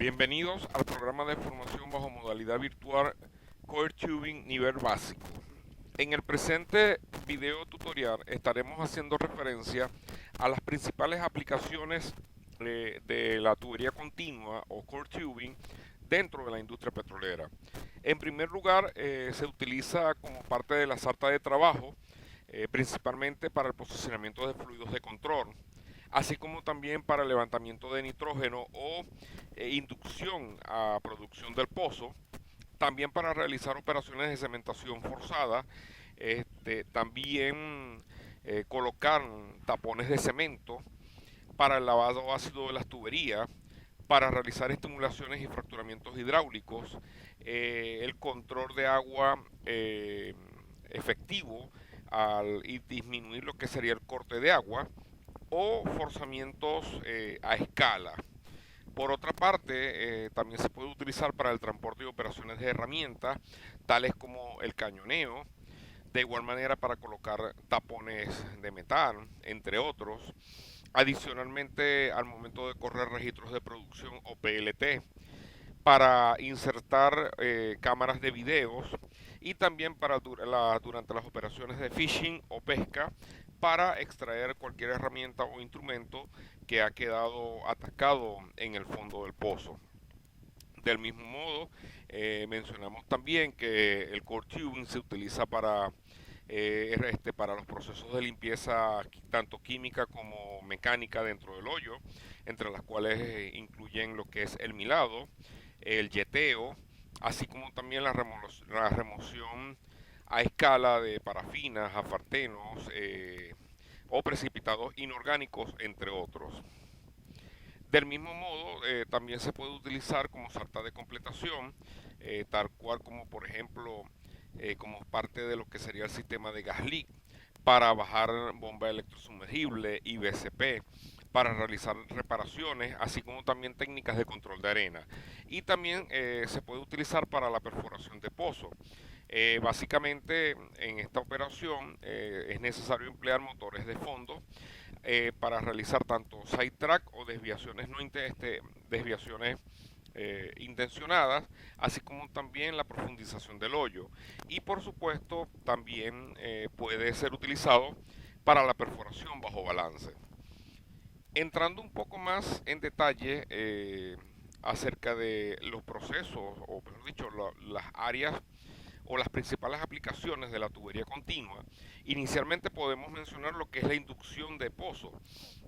Bienvenidos al programa de formación bajo modalidad virtual Core Tubing nivel básico. En el presente video tutorial estaremos haciendo referencia a las principales aplicaciones de la tubería continua o Core Tubing dentro de la industria petrolera. En primer lugar, se utiliza como parte de la sarta de trabajo, principalmente para el posicionamiento de fluidos de control, así como también para el levantamiento de nitrógeno o inducción a producción del pozo, también para realizar operaciones de cementación forzada, también colocar tapones de cemento para el lavado ácido de las tuberías, para realizar estimulaciones y fracturamientos hidráulicos, el control de agua efectivo y disminuir lo que sería el corte de agua o forzamientos a escala. Por otra parte, también se puede utilizar para el transporte y operaciones de herramientas, tales como el cañoneo, de igual manera para colocar tapones de metal, entre otros. Adicionalmente, al momento de correr registros de producción o PLT, para insertar cámaras de videos y también para durante las operaciones de fishing o pesca para extraer cualquier herramienta o instrumento que ha quedado atascado en el fondo del pozo. Del mismo modo, mencionamos también que el core tubing se utiliza para los procesos de limpieza tanto química como mecánica dentro del hoyo, entre las cuales incluyen lo que es el milado, el yeteo, así como también la remoción a escala de parafinas, afartenos o precipitados inorgánicos, entre otros. Del mismo modo, también se puede utilizar como sarta de completación, tal cual como por ejemplo como parte de lo que sería el sistema de gas leak para bajar bomba electrosumergible y BCP para realizar reparaciones, así como también técnicas de control de arena. Y también se puede utilizar para la perforación de pozos. Básicamente en esta operación es necesario emplear motores de fondo para realizar tanto sidetrack o desviaciones no desviaciones intencionadas, así como también la profundización del hoyo. Y por supuesto también puede ser utilizado para la perforación bajo balance. Entrando un poco más en detalle acerca de los procesos, o mejor dicho, las áreas o las principales aplicaciones de la tubería continua, inicialmente podemos mencionar lo que es la inducción de pozo.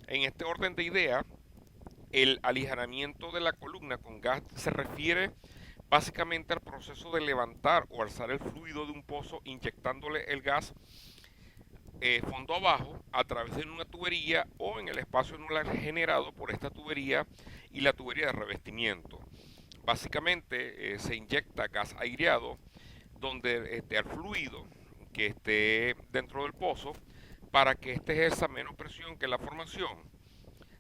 En este orden de idea, el aligeramiento de la columna con gas se refiere básicamente al proceso de levantar o alzar el fluido de un pozo inyectándole el gas fondo abajo a través de una tubería o en el espacio anular generado por esta tubería y la tubería de revestimiento. Básicamente se inyecta gas aireado donde esté el fluido que esté dentro del pozo para que éste ejerza menos presión que la formación,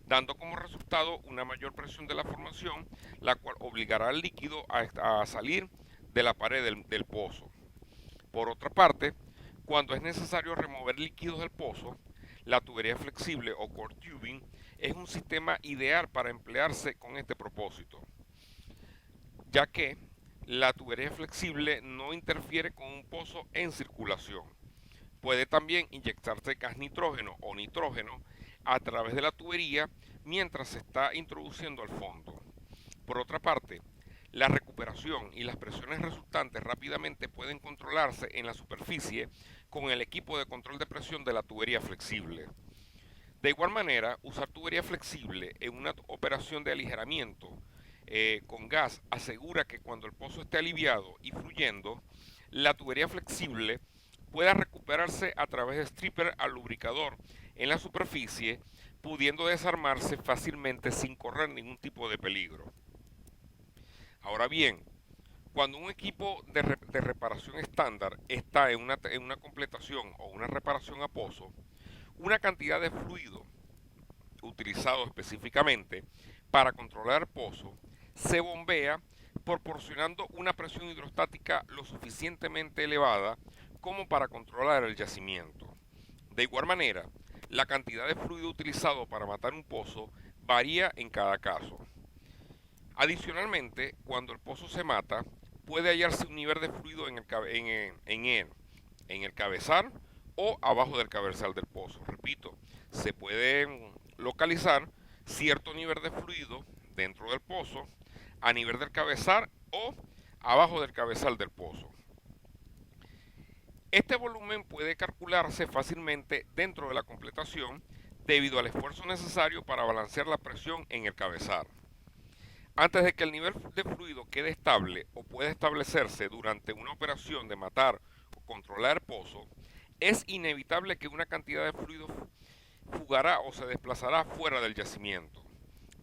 dando como resultado una mayor presión de la formación, la cual obligará al líquido a salir de la pared del pozo. Por otra parte, cuando es necesario remover líquidos del pozo, la tubería flexible o core tubing es un sistema ideal para emplearse con este propósito, ya que la tubería flexible no interfiere con un pozo en circulación. Puede también inyectarse gas nitrógeno o nitrógeno a través de la tubería mientras se está introduciendo al fondo. Por otra parte, la recuperación y las presiones resultantes rápidamente pueden controlarse en la superficie con el equipo de control de presión de la tubería flexible. De igual manera, usar tubería flexible en una operación de aligeramiento con gas asegura que cuando el pozo esté aliviado y fluyendo, la tubería flexible pueda recuperarse a través de stripper al lubricador en la superficie, pudiendo desarmarse fácilmente sin correr ningún tipo de peligro. Ahora bien, cuando un equipo de reparación estándar está en una completación o una reparación a pozo, una cantidad de fluido utilizado específicamente para controlar el pozo se bombea proporcionando una presión hidrostática lo suficientemente elevada como para controlar el yacimiento. De igual manera, la cantidad de fluido utilizado para matar un pozo varía en cada caso. Adicionalmente, cuando el pozo se mata, puede hallarse un nivel de fluido en el cabezal o abajo del cabezal del pozo. Repito, se puede localizar cierto nivel de fluido dentro del pozo, a nivel del cabezal o abajo del cabezal del pozo. Este volumen puede calcularse fácilmente dentro de la completación debido al esfuerzo necesario para balancear la presión en el cabezal. Antes de que el nivel de fluido quede estable o pueda establecerse durante una operación de matar o controlar el pozo, es inevitable que una cantidad de fluido fugará o se desplazará fuera del yacimiento.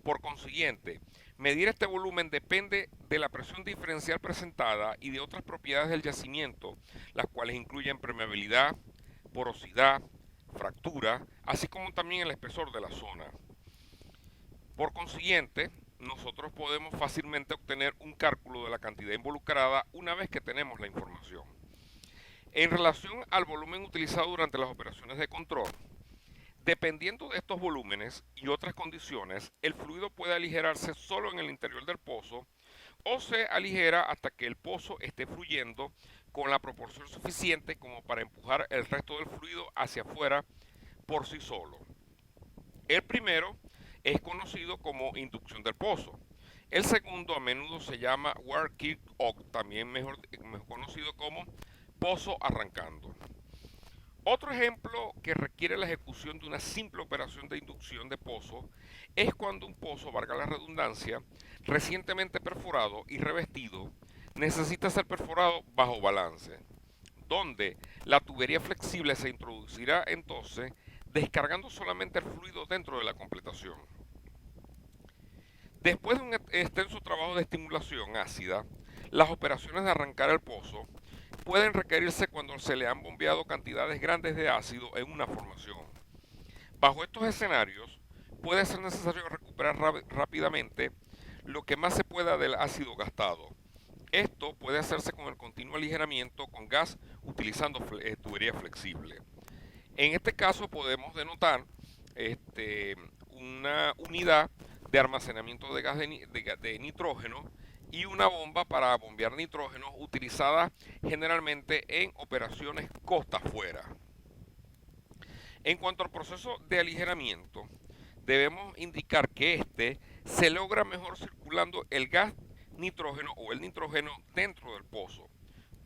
Por consiguiente, medir este volumen depende de la presión diferencial presentada y de otras propiedades del yacimiento, las cuales incluyen permeabilidad, porosidad, fractura, así como también el espesor de la zona. Por consiguiente, nosotros podemos fácilmente obtener un cálculo de la cantidad involucrada una vez que tenemos la información. En relación al volumen utilizado durante las operaciones de control, dependiendo de estos volúmenes y otras condiciones, el fluido puede aligerarse solo en el interior del pozo o se aligera hasta que el pozo esté fluyendo con la proporción suficiente como para empujar el resto del fluido hacia afuera por sí solo. El primero es conocido como inducción del pozo. El segundo a menudo se llama working o también mejor conocido como pozo arrancando. Otro ejemplo que requiere la ejecución de una simple operación de inducción de pozo es cuando un pozo, valga la redundancia, recientemente perforado y revestido, necesita ser perforado bajo balance, donde la tubería flexible se introducirá entonces descargando solamente el fluido dentro de la completación. Después de un extenso trabajo de estimulación ácida, las operaciones de arrancar el pozo pueden requerirse cuando se le han bombeado cantidades grandes de ácido en una formación. Bajo estos escenarios, puede ser necesario recuperar rápidamente lo que más se pueda del ácido gastado. Esto puede hacerse con el continuo aligeramiento con gas utilizando tubería flexible. En este caso podemos denotar una unidad de almacenamiento de gas de nitrógeno y una bomba para bombear nitrógeno utilizada generalmente en operaciones costa afuera. En cuanto al proceso de aligeramiento, debemos indicar que este se logra mejor circulando el gas nitrógeno o el nitrógeno dentro del pozo,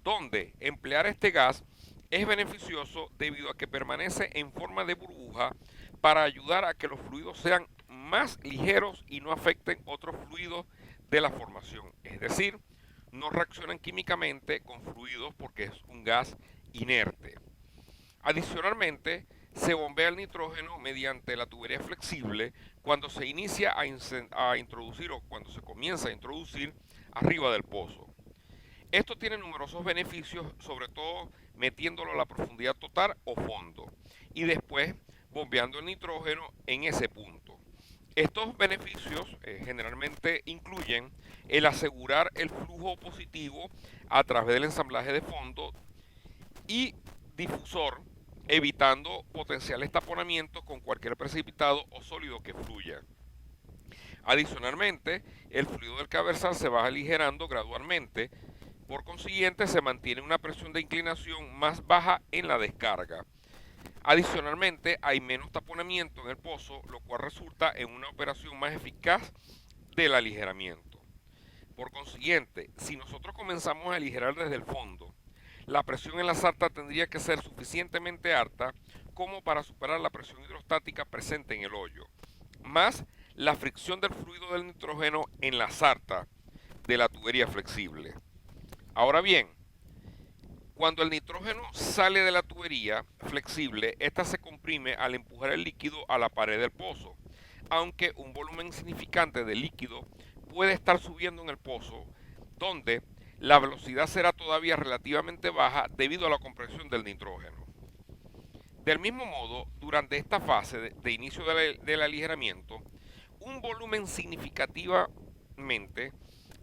donde emplear este gas es beneficioso debido a que permanece en forma de burbuja para ayudar a que los fluidos sean más ligeros y no afecten otros fluidos de la formación, es decir, no reaccionan químicamente con fluidos porque es un gas inerte. Adicionalmente, se bombea el nitrógeno mediante la tubería flexible cuando se inicia a introducir o cuando se comienza a introducir arriba del pozo. Esto tiene numerosos beneficios, sobre todo metiéndolo a la profundidad total o fondo y después bombeando el nitrógeno en ese punto. Estos beneficios generalmente incluyen el asegurar el flujo positivo a través del ensamblaje de fondo y difusor, evitando potenciales taponamientos con cualquier precipitado o sólido que fluya. Adicionalmente, el fluido del cabezal se va aligerando gradualmente, por consiguiente se mantiene una presión de inclinación más baja en la descarga. Adicionalmente, hay menos taponamiento en el pozo, lo cual resulta en una operación más eficaz del aligeramiento. Por consiguiente, si nosotros comenzamos a aligerar desde el fondo, la presión en la sarta tendría que ser suficientemente alta como para superar la presión hidrostática presente en el hoyo, más la fricción del fluido del nitrógeno en la sarta de la tubería flexible. Ahora bien, cuando el nitrógeno sale de la tubería flexible, esta se comprime al empujar el líquido a la pared del pozo, aunque un volumen significante de líquido puede estar subiendo en el pozo, donde la velocidad será todavía relativamente baja debido a la compresión del nitrógeno. Del mismo modo, durante esta fase de inicio del aligeramiento, un volumen significativamente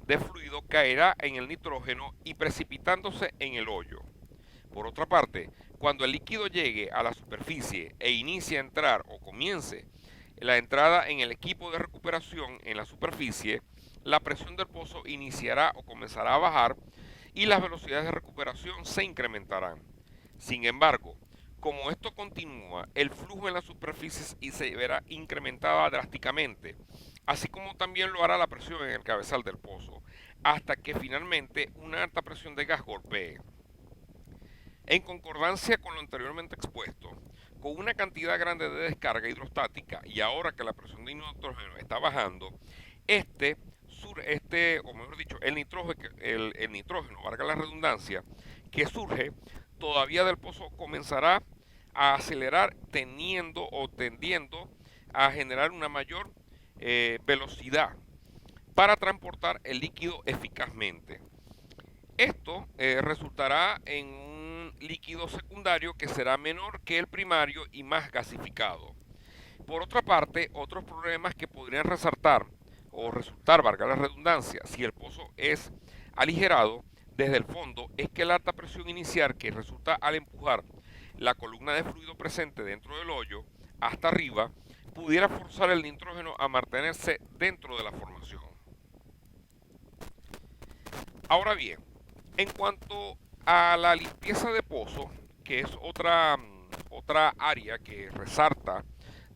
de fluido caerá en el nitrógeno y precipitándose en el hoyo. Por otra parte, cuando el líquido llegue a la superficie e inicie a entrar o comience la entrada en el equipo de recuperación en la superficie, la presión del pozo iniciará o comenzará a bajar y las velocidades de recuperación se incrementarán. Sin embargo, como esto continúa, el flujo en las superficies y se verá incrementada drásticamente, así como también lo hará la presión en el cabezal del pozo, hasta que finalmente una alta presión de gas golpee. En concordancia con lo anteriormente expuesto, con una cantidad grande de descarga hidrostática y ahora que la presión de nitrógeno está bajando, o mejor dicho, el nitrógeno, valga la redundancia, que surge todavía del pozo comenzará a acelerar teniendo o tendiendo a generar una mayor velocidad para transportar el líquido eficazmente. Esto resultará en un líquido secundario que será menor que el primario y más gasificado. Por otra parte, otros problemas que podrían resaltar o resultar, valga la redundancia, si el pozo es aligerado desde el fondo, es que la alta presión inicial que resulta al empujar la columna de fluido presente dentro del hoyo hasta arriba pudiera forzar el nitrógeno a mantenerse dentro de la formación. Ahora bien, en cuanto a la limpieza de pozo, que es otra área que resalta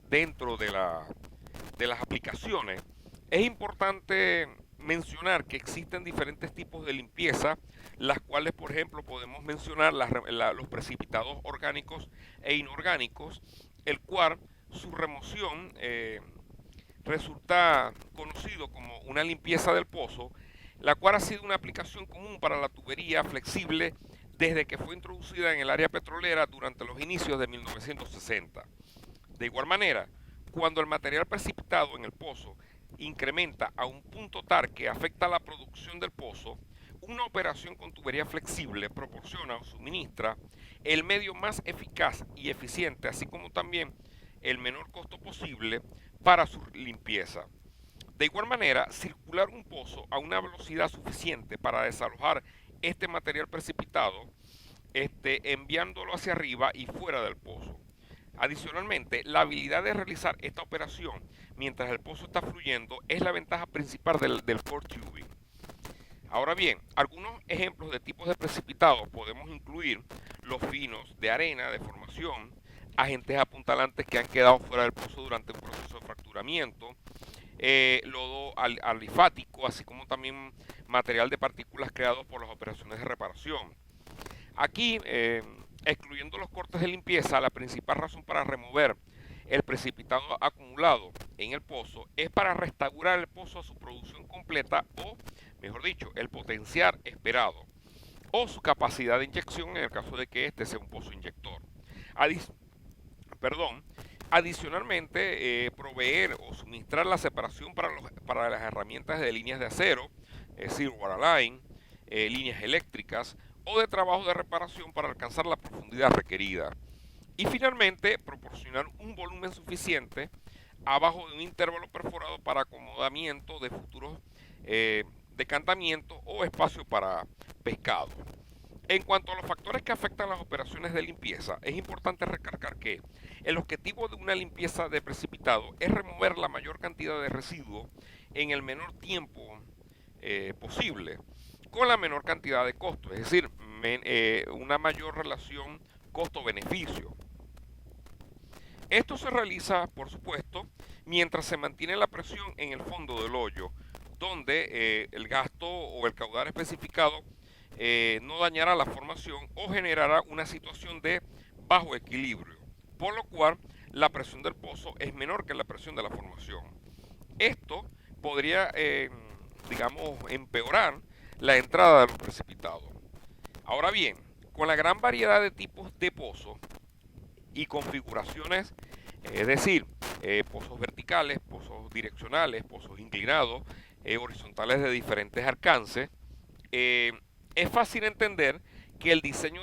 dentro de las aplicaciones, es importante mencionar que existen diferentes tipos de limpieza, las cuales, por ejemplo, podemos mencionar los precipitados orgánicos e inorgánicos, el cual su remoción resulta conocido como una limpieza del pozo, la cual ha sido una aplicación común para la tubería flexible desde que fue introducida en el área petrolera durante los inicios de 1960. De igual manera, cuando el material precipitado en el pozo incrementa a un punto tal que afecta la producción del pozo, una operación con tubería flexible proporciona o suministra el medio más eficaz y eficiente, así como también el menor costo posible para su limpieza. De igual manera, circular un pozo a una velocidad suficiente para desalojar este material precipitado, enviándolo hacia arriba y fuera del pozo. Adicionalmente, la habilidad de realizar esta operación mientras el pozo está fluyendo es la ventaja principal del core tubing. Ahora bien, algunos ejemplos de tipos de precipitados podemos incluir los finos de arena, de formación, agentes apuntalantes que han quedado fuera del pozo durante un proceso de fracturamiento, lodo alifático, así como también material de partículas creados por las operaciones de reparación. Aquí, excluyendo los cortes de limpieza, la principal razón para remover el precipitado acumulado en el pozo es para restaurar el pozo a su producción completa o, mejor dicho, el potencial esperado o su capacidad de inyección en el caso de que este sea un pozo inyector. Adicionalmente, proveer o suministrar la separación para las herramientas de líneas de acero, es decir, waterline, líneas eléctricas o de trabajo de reparación para alcanzar la profundidad requerida. Y finalmente, proporcionar un volumen suficiente abajo de un intervalo perforado para acomodamiento de futuros decantamientos o espacio para pescado. En cuanto a los factores que afectan las operaciones de limpieza, es importante recalcar que el objetivo de una limpieza de precipitado es remover la mayor cantidad de residuos en el menor tiempo posible, con la menor cantidad de costo, es decir, una mayor relación costo-beneficio. Esto se realiza, por supuesto, mientras se mantiene la presión en el fondo del hoyo, donde el gasto o el caudal especificado no dañará la formación o generará una situación de bajo equilibrio, por lo cual la presión del pozo es menor que la presión de la formación. Esto podría, digamos, empeorar la entrada de los precipitados. Ahora bien, con la gran variedad de tipos de pozos y configuraciones, es decir, pozos verticales, pozos direccionales, pozos inclinados, horizontales de diferentes alcances, es fácil entender que el diseño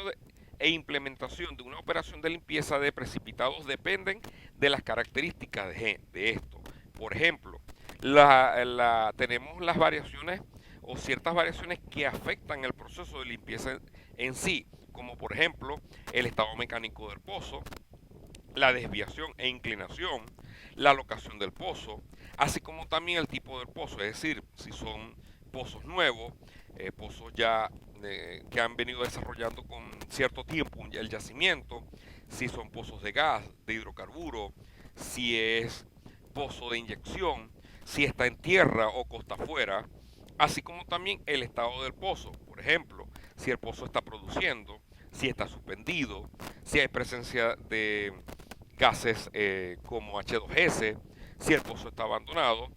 e implementación de una operación de limpieza de precipitados dependen de las características de esto. Por ejemplo, tenemos las variaciones o ciertas variaciones que afectan el proceso de limpieza en sí, como por ejemplo el estado mecánico del pozo, la desviación e inclinación, la locación del pozo, así como también el tipo del pozo, es decir, si son pozos nuevos, pozos ya que han venido desarrollando con cierto tiempo el yacimiento, si son pozos de gas, de hidrocarburo, si es pozo de inyección, si está en tierra o costa afuera, así como también el estado del pozo, por ejemplo, si el pozo está produciendo, si está suspendido, si hay presencia de gases como H2S, si el pozo está abandonado,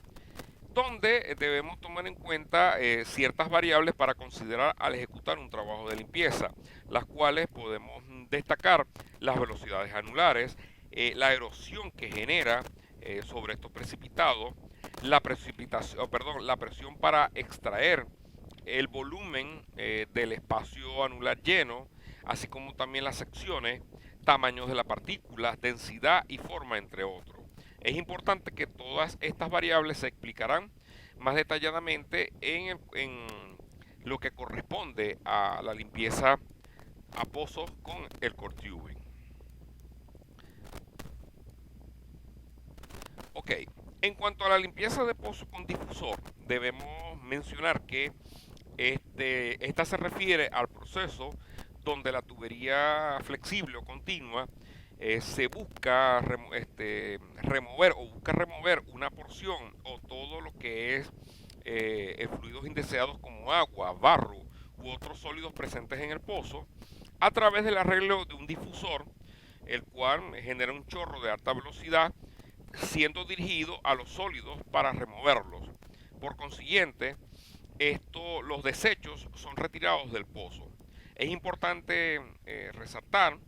donde debemos tomar en cuenta ciertas variables para considerar al ejecutar un trabajo de limpieza, las cuales podemos destacar las velocidades anulares, la erosión que genera sobre estos precipitados, la presión para extraer el volumen del espacio anular lleno, así como también las secciones, tamaños de la partícula, densidad y forma, entre otros. Es importante que todas estas variables se explicarán más detalladamente en lo que corresponde a la limpieza a pozos con el core tubing. Ok, en cuanto a la limpieza de pozos con difusor, debemos mencionar que esta se refiere al proceso donde la tubería flexible o continua se busca remover una porción o todo lo que es fluidos indeseados como agua, barro u otros sólidos presentes en el pozo a través del arreglo de un difusor, el cual genera un chorro de alta velocidad siendo dirigido a los sólidos para removerlos. Por consiguiente, los desechos son retirados del pozo. Es importante resaltar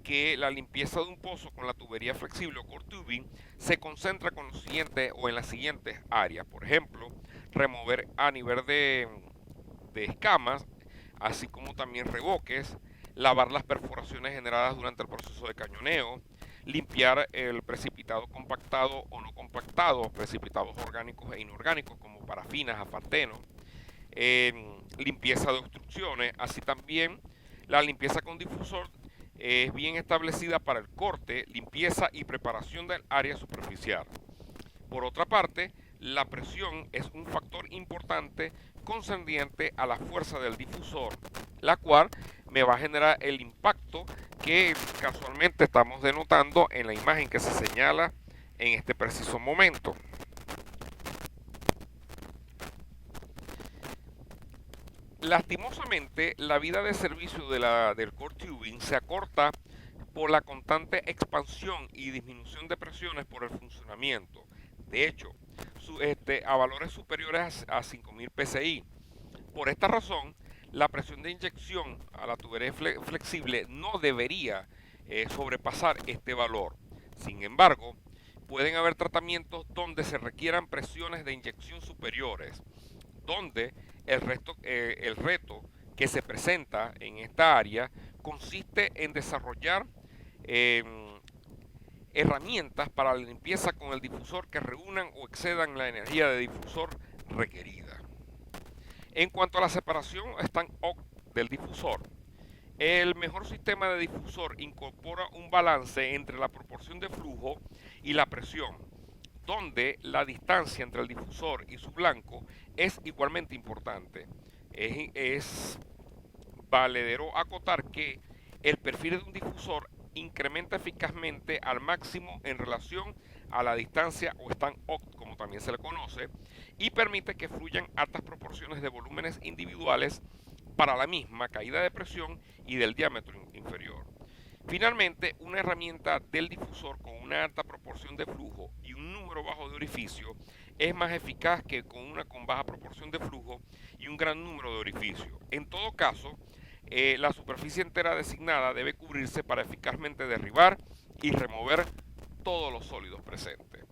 que la limpieza de un pozo con la tubería flexible o core tubing se concentra con los siguientes o en las siguientes áreas. Por ejemplo, remover a nivel de escamas, así como también revoques, lavar las perforaciones generadas durante el proceso de cañoneo, limpiar el precipitado compactado o no compactado, precipitados orgánicos e inorgánicos como parafinas, asfaltenos, limpieza de obstrucciones, así también la limpieza con difusor es bien establecida para el corte, limpieza y preparación del área superficial. Por otra parte, la presión es un factor importante concerniente a la fuerza del difusor, la cual me va a generar el impacto que casualmente estamos denotando en la imagen que se señala en este preciso momento. Lastimosamente, la vida de servicio del core tubing se acorta por la constante expansión y disminución de presiones por el funcionamiento. De hecho, a valores superiores a 5000 psi. Por esta razón, la presión de inyección a la tubería flexible no debería sobrepasar este valor. Sin embargo, pueden haber tratamientos donde se requieran presiones de inyección superiores, donde el reto que se presenta en esta área consiste en desarrollar herramientas para la limpieza con el difusor que reúnan o excedan la energía de difusor requerida. En cuanto a la separación stand-off del difusor, el mejor sistema de difusor incorpora un balance entre la proporción de flujo y la presión, donde la distancia entre el difusor y su blanco es igualmente importante. Es valedero acotar que el perfil de un difusor incrementa eficazmente al máximo en relación a la distancia o stand-off, como también se le conoce, y permite que fluyan altas proporciones de volúmenes individuales para la misma caída de presión y del diámetro inferior. Finalmente, una herramienta del difusor con una alta proporción de flujo y un número bajo de orificios es más eficaz que con una con baja proporción de flujo y un gran número de orificios. En todo caso, la superficie entera designada debe cubrirse para eficazmente derribar y remover todos los sólidos presentes.